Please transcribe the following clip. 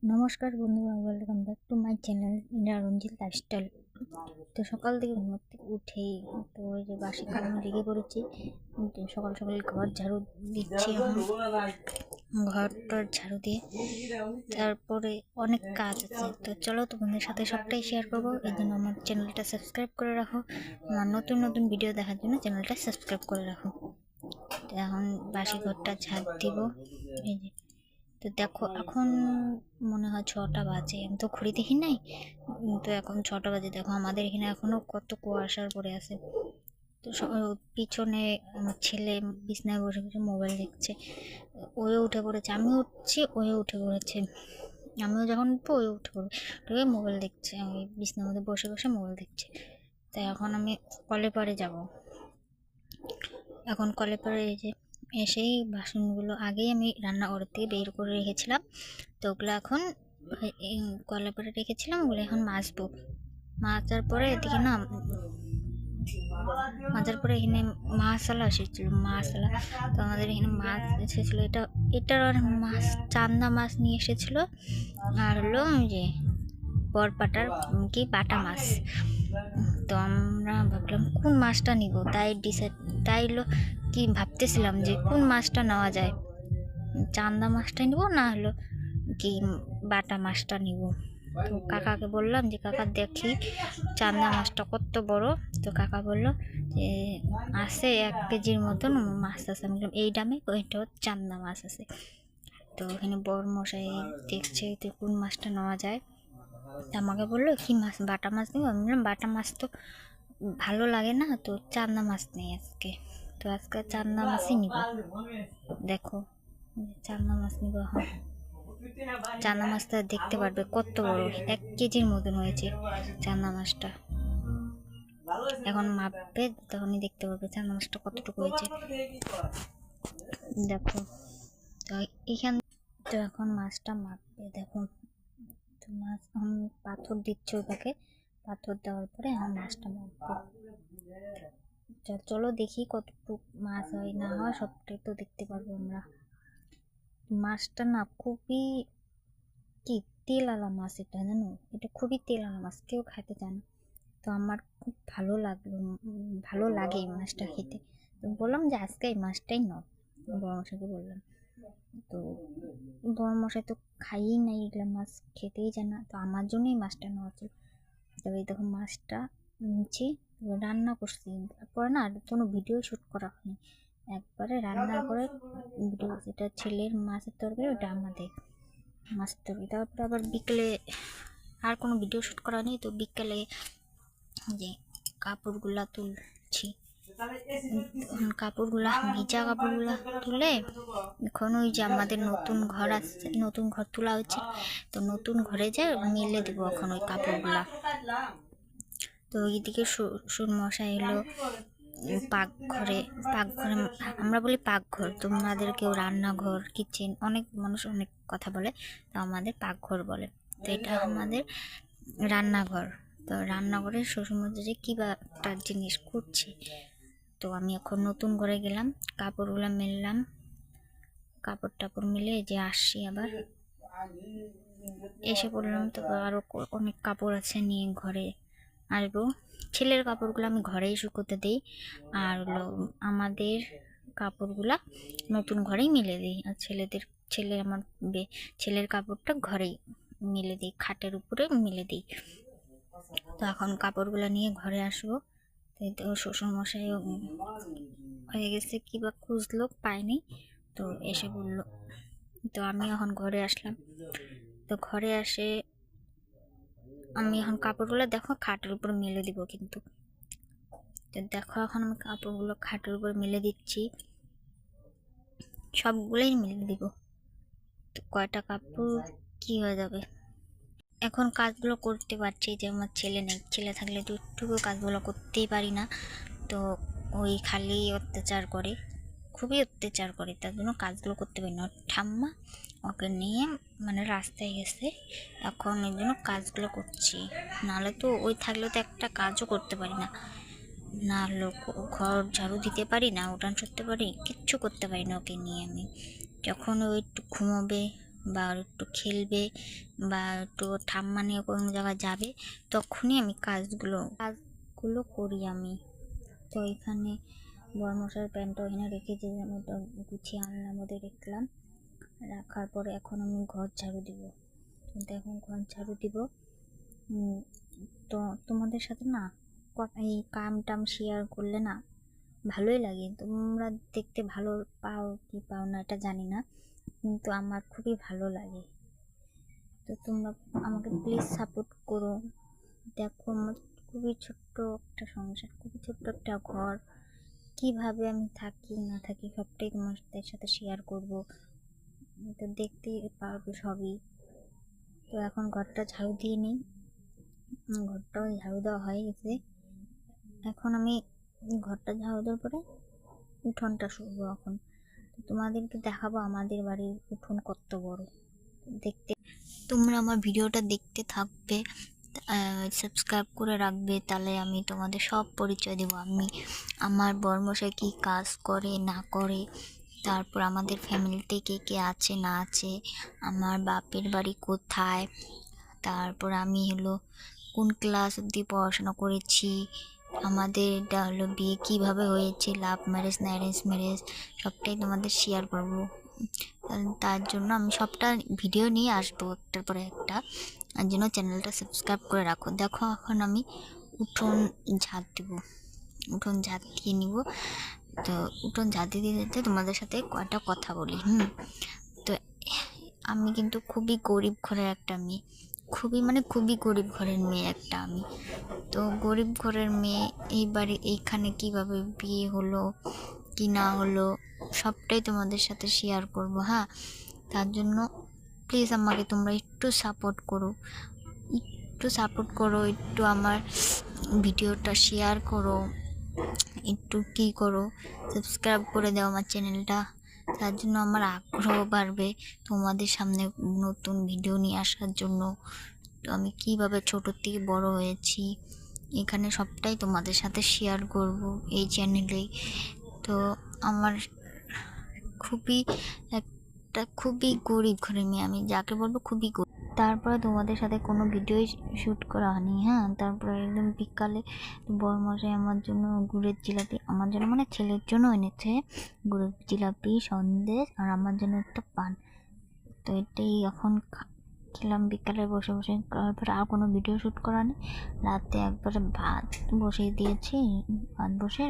নমস্কার বন্ধুরা, welcome back to my channel India Ranjit lifestyle. তো সকাল থেকে ঘুম থেকে উঠেই তো ওই যে বাসি কাজে লেগে পড়েছি। সকাল সকাল ঘর ঝাড়ু দিচ্ছি, এখন ঘরটার ঝাড়ু দিয়ে তারপরে অনেক কাজ আছে। তো চলো তোমাদের সাথে সবটাই শেয়ার করবো, এই জন্য আমার চ্যানেলটা সাবস্ক্রাইব করে রাখো। আমার নতুন নতুন ভিডিও দেখার জন্য চ্যানেলটা সাবস্ক্রাইব করে রাখো। তো এখন বাসি ঘরটা ঝাড় দিব। এই যে তো দেখো, এখন মনে হয় 6টা বাজে, আমি তো ঘড়ি দেখি নাই। তো এখন 6টা বাজে, দেখো আমাদের এখানে এখনো কত কুয়াশার পরে আছে। তো পিছনে আমার ছেলে বিছনায় বসে বসে মোবাইল দেখছে। ওয়ে উঠে পড়েছে, আমিও উঠছি, ওয়ে উঠে পড়েছে। আমিও যখন উঠবো ওয়ে উঠে পড়বে, উঠে মোবাইল দেখছে, ওই বিছনার মধ্যে বসে বসে মোবাইল দেখছে। তাই এখন আমি কলে পাড়ে যাব। এখন কলে পাড়ে এই যে এসেই বাসনগুলো আগেই আমি রান্নাঘর থেকে বের করে রেখেছিলাম, তো ওগুলো এখন কলে পাড়ে রেখেছিলাম, ওগুলো এখন মাজবো। মাজার পরে এদিকে না, মাজার পরে এখানে মাছালা এসেছিল, মাছালা। তো আমাদের এখানে মাছ এসেছিলো, এটার মাছ, চান্দা মাছ নিয়ে এসেছিল। আর হলো যে বরপাটার কি বাটা মাছ। তো আমরা ভাবলাম কোন মাছটা নিব, তাই হলো কি ভাবতেছিলাম যে কোন মাছটা নেওয়া যায়, চান্দা মাছটা নিব না হলো কি বাটা মাছটা নিব। তো কাকাকে বললাম যে কাকা দেখি চান্দা মাছটা কত বড়। তো কাকা বললো যে আছে 1 কেজির মতন মাছ আছে। আমি বললাম এই দামে, ওইটাও চান্দা মাছ আছে। তো ওখানে বড় মশাই দেখছে তো কোন মাছটা নেওয়া যায়। আমাকে বললো কি মাছ, বাটা মাছ নিব। আমি বললাম বাটা মাছ তো ভালো লাগে না, তো চান্দা মাছ নেই আজকে। তো আজকে চান্দা মাছই নিব। দেখো চান্দা মাছ নিব। এখন চান্দা মাছটা দেখতে পারবে কত বড়, 1 কেজির মতন হয়েছে চান্দা মাছটা। এখন মাপবে, তখনই দেখতে পারবে চান্দা মাছটা কতটুকু হয়েছে। দেখো তো এখান, তো এখন মাছটা মাপবে। দেখো তো মাছ এখন পাথর দিচ্ছে ওটাকে, পাথর দেওয়ার পরে এখন মাছটা মাপবে। চলো দেখি কতটুকু মাছ হয় না হয়, সবটাই তো দেখতে পারবো আমরা। মাছটা না খুবই কি তেলালা মাছ, এটা জানো, এটা খুবই তেলালা মাছ, কেউ খেতে চায় না। তো আমার খুব ভালো লাগলো, ভালো লাগে এই মাছটা খেতে। তো বললাম যে আজকে এই মাছটাই নাও, বড় মশাইকে বললাম। তো বড় মশাই তো খাইই নাই, এগুলো মাছ খেতেই যায় না, তো আমার জন্যই মাছটা নেওয়া ছিল। তবে দেখো মাছটা নিচ্ছি, রান্না করছি। তারপরে না আর কোনো ভিডিও শ্যুট করা হয়নি, একবারে রান্নার পরে ভিডিও। যেটা ছেলের মাছের তরকারি, ওটা আমাদের মাছের তরকারি। তারপরে আবার বিকেলে আর কোনো ভিডিও শ্যুট করা নেই। তো বিকেলে যে কাপড়গুলা তুলছি, কাপড়গুলা ভিজা কাপড়গুলা তুলে এখন ওই যে আমাদের নতুন ঘর আছে, নতুন ঘর তোলা হচ্ছে, তো নতুন ঘরে যে মেলে দেবো এখন ওই কাপড়গুলা। তো ওইদিকে শ্বশুর মশাই এলো পাকঘরে, আমরা বলি পাকঘর, তোমাদের কেউ রান্নাঘর, কিচেন, অনেক মানুষ অনেক কথা বলে, তো আমাদের পাকঘর বলে। তো এটা আমাদের রান্নাঘর। তো রান্নাঘরে শ্বশুরমশাই যে কী বা একটা জিনিস করছে। তো আমি এখন নতুন ঘরে গেলাম, কাপড়গুলো মেললাম, কাপড় টাপড় মিলে যে আসছি, আবার এসে পড়লাম। তো আরও অনেক কাপড় আছে, নিয়ে ঘরে আসবো। ছেলের কাপড়গুলো আমি ঘরেই শুকোতে দিই, আর হলো আমাদের কাপড়গুলা নতুন ঘরেই মেলে দিই। আর আমার ছেলের কাপড়টা ঘরেই মেলে দিই, খাটের উপরে মেলে দিই। তো এখন কাপড়গুলো নিয়ে ঘরে আসবো। তো শ্বশুরমশাই হয়ে গেছে কি বা খুঁজলো, পায়নি, তো এসে বললো। তো আমি এখন ঘরে আসলাম। তো ঘরে আসে আমি এখন কাপড়গুলো দেখো খাটের উপর মেলে দিব কিন্তু। তো দেখো এখন আমি কাপড়গুলো খাটের উপর মেলে দিচ্ছি, সবগুলোই মেলে দিব। তো কয়টা কাপড় কি হয়ে যাবে। এখন কাজগুলো করতে পারছি, যে আমার ছেলে নেই, ছেলে থাকলে দুটুকু কাজগুলো করতেই পারি না। তো ওই খালি অত্যাচার করে, খুবই অত্যাচার করে, তার জন্য কাজগুলো করতে পারি না। ঠাম্মা ওকে নিয়ে মানে রাস্তায় গেছে, এখন ওই জন্য কাজগুলো করছি, নাহলে তো ওই থাকলে তো একটা কাজও করতে পারি না। না হলো ঘর ঝাড়ু দিতে পারি না, উঠান সরতে পারি, কিচ্ছু করতে পারি না ওকে নিয়ে আমি। যখন ও একটু ঘুমোবে বা একটু খেলবে বা একটু ঠাম্মা নিয়ে কোনো জায়গায় যাবে, তখনই আমি কাজগুলো করি আমি। তো এখানে বড়মশাইয়ের প্যান্টটা ওখানে রেখেছি, ওটা গুছিয়ে আনলাম, ওদের রাখলাম। রাখার পরে এখন আমি ঘর ঝাড়ু দিব। কিন্তু এখন ঘর ঝাড়ু দিব। তো তোমাদের সাথে না এই কাম টাম শেয়ার করলে না ভালোই লাগে। তোমরা দেখতে ভালো পাও কি পাও না এটা জানি না, কিন্তু আমার খুবই ভালো লাগে। তো তোমরা আমাকে প্লিজ সাপোর্ট করো। দেখো আমার খুবই ছোট্ট একটা সংসার, খুবই ছোট্ট একটা ঘর, কিভাবে আমি থাকি না থাকি সবটাই তোমাদের সাথে শেয়ার করব। তো দেখতেই পারবে সবই। তো এখন ঘরটা ঝাড়ু দিয়ে নিই। ঘরটাও ঝাড়ু দেওয়া হয়ে গেছে। এখন আমি ঘরটা ঝাড়ু দেওয়ার পরে উঠোনটা শুকবো। এখন তোমাদেরকে দেখাবো আমাদের বাড়ির উঠোন কত বড়। দেখতে তোমরা আমার ভিডিওটা দেখতে থাকবে, সাবস্ক্রাইব করে রাখবে, তাহলে আমি তোমাদের সব পরিচয় দেবো। আমি আমার বড়মশাই কী কাজ করে না করে, তারপর আমাদের ফ্যামিলিতে কে কে আছে না আছে, আমার বাপের বাড়ি কোথায়, তারপর আমি কোন ক্লাস অবধি পড়াশোনা করেছি, আমাদের বিয়ে কীভাবে হয়েছে, লাভ ম্যারেজ না অ্যারেঞ্জ ম্যারেজ, সবটাই তোমাদের শেয়ার করবো। তার জন্য আমি সবটা ভিডিও নিয়ে আসবো একটার পরে একটা, আর জন্য চ্যানেলটা সাবস্ক্রাইব করে রাখো। দেখো এখন আমি উঠোন ঝাঁট দিব, উঠোন ঝাঁট দিয়ে নিব। তো উঠোন ঝাঁট দিতে দিতে তোমাদের সাথে কয়টা কথা বলি। তো আমি কিন্তু খুবই গরিব ঘরের একটা মেয়ে, খুবই গরিব ঘরের মেয়ে একটা আমি। তো গরিব ঘরের মেয়ে এইখানে কীভাবে বিয়ে হলো কি না হলো সবটাই তোমাদের সাথে শেয়ার করব। হ্যাঁ, তার জন্য প্লিজ আমাকে তোমরা একটু সাপোর্ট করো, একটু আমার ভিডিওটা শেয়ার করো, একটু করো, সাবস্ক্রাইব করে দাও আমার চ্যানেলটা। তার জন্য আমার আগ্রহ বাড়বে তোমাদের সামনে নতুন ভিডিও নিয়ে আসার জন্য। তো আমি কীভাবে ছোটোর থেকে বড় হয়েছি এখানে সবটাই তোমাদের সাথে শেয়ার করব এই চ্যানেলেই। তো আমার খুবই গরিব ঘরের মেয়ে আমি, যাকে বলবো খুবই গরিব। তারপরে তোমাদের সাথে কোনো ভিডিওই শ্যুট করা হয়নি। হ্যাঁ, তারপরে একদম বিকালে বড়মশাই আমার জন্য গুড়ের জিলাপি, আমার জন্য মানে ছেলের জন্য এনেছে গুড়ের জিলাপি, সন্দেশ, আর আমার জন্য একটা পান। তো এটাই এখন খেলাম বিকালে বসে বসে। তারপরে আর কোনো ভিডিও শ্যুট করা নেই। রাতে একবারে ভাত বসিয়ে দিয়েছি, ভাত বসে